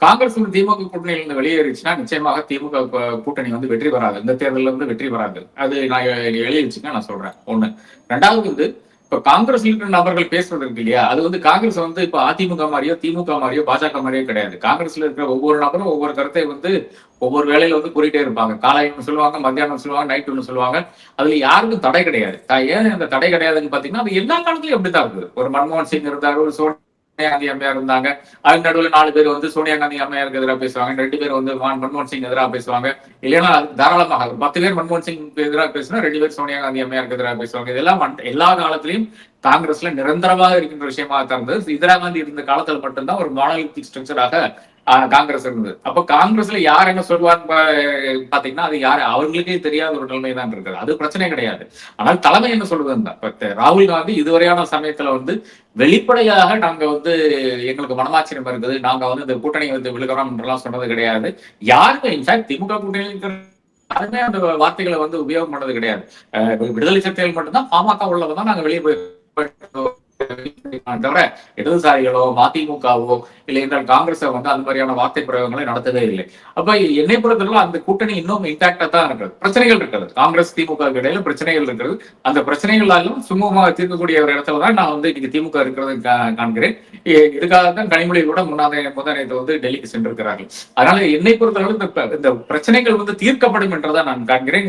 காங்கிரஸ் வந்து திமுக கூட்டணியில இருந்து வெளியேறிச்சுன்னா நிச்சயமாக திமுக கூட்டணி வந்து வெற்றி பெறாது. இந்த தேர்தலில் வந்து வெற்றி பெறாது. அது நான் எழுதி வச்சுக்க நான் சொல்றேன். ஒண்ணு. ரெண்டாவது வந்து இப்ப காங்கிரஸ் இருக்கிற நபர்கள் பேசுறது இருக்கு இல்லையா, அது வந்து காங்கிரஸ் வந்து இப்ப அதிமுக மாதிரியோ, திமுக மாதிரியோ, பாஜக மாதிரியோ கிடையாது. காங்கிரஸ்ல இருக்கிற ஒவ்வொரு நபரும் ஒவ்வொரு கருத்தை வந்து ஒவ்வொரு வேலையில வந்து கூறிட்டே இருப்பாங்க. காலை ஒன்று சொல்லுவாங்க, மத்தியானம் சொல்லுவாங்க, நைட் ஒன்று சொல்லுவாங்க. அதுல யாருக்கும் தடை கிடையாது. ஏன் அந்த தடை கிடையாதுன்னு பாத்தீங்கன்னா, அது எல்லா காலத்திலயும் அப்படித்தான் இருக்குது. ஒரு மன்மோகன் சிங் இருந்தாரு, ஒரு சோனியா காந்தி அம்மையார் இருந்தாங்க. அதுக்கு நடுவில் 4 பேர் வந்து சோனியா காந்தி அம்மையாருக்கு எதிராக பேசுவாங்க. 2 பேர் வந்து மன்மோகன் சிங் எதிராக பேசுவாங்க. இல்லைன்னா தாராளமாக 10 பேர் மன்மோகன் சிங் எதிராக பேசினா 2 பேர் சோனியா காந்தி அம்மையாருக்கு எதிராக பேசுவாங்க. இதெல்லாம் எல்லா காலத்திலையும் காங்கிரஸ்ல நிரந்தரமாக இருக்கின்ற விஷயமாக இருந்தது. இந்திரா காந்தி இருந்த காலத்தில் மட்டும்தான் ஒரு மானோலித்திக் ஸ்ட்ரக்சராக காங்கிரஸ் இருந்தது. அப்ப காங்கிரஸ்ல யார் என்ன சொல்லுவான்னு பாத்தீங்கன்னா அது யாரு அவங்களுக்கே தெரியாத ஒரு நிலைமை தான் இருக்குது. அது பிரச்சனை கிடையாது. ஆனால் தலைமை என்ன சொல்லுது, ராகுல் காந்தி இதுவரையான சமயத்துல வந்து வெளிப்படையாக நாங்க வந்து எங்களுக்கு மனமாச்சரியம் இருக்குது, நாங்க வந்து இந்த கூட்டணி வந்து விழுகிறோம் என்றெல்லாம் சொன்னது கிடையாது. யாருமே இன்ஃபேக்ட் திமுக கூட்டணியில் யாருமே அந்த வார்த்தைகளை வந்து உபயோகம் பண்ணது கிடையாது. விடுதலை சிறுத்தைகள் மட்டும்தான் பாமக உள்ளவங்க நாங்க வெளியே போய் தவிர இடதுசாரிகளோ மதிமுகவோ இல்லை என்றால் காங்கிரஸ் வந்து அந்த மாதிரியான வார்த்தை பிரயோகங்களை நடத்தவே இல்லை. அப்ப என்னை பொறுத்தவரை அந்த கூட்டணி இன்னும் இன்டாக்டா தான் இருக்கிறது. பிரச்சனைகள் இருக்கிறது, காங்கிரஸ் திமுக இடையில பிரச்சனைகள் இருக்கிறது. அந்த பிரச்சனைகளாலும் சுமூகமாக தீர்க்கக்கூடிய ஒரு இடத்துல தான் நான் வந்து இன்னைக்கு திமுக இருக்கிறது காண்கிறேன். இதுக்காக தான் கனிமொழி கூட முன்னாடி வந்து டெல்லிக்கு சென்றிருக்கிறார்கள். அதனால என்னை பொறுத்தவரை இந்த பிரச்சனைகள் வந்து தீர்க்கப்படும் என்றதான் நான் காண்கிறேன்.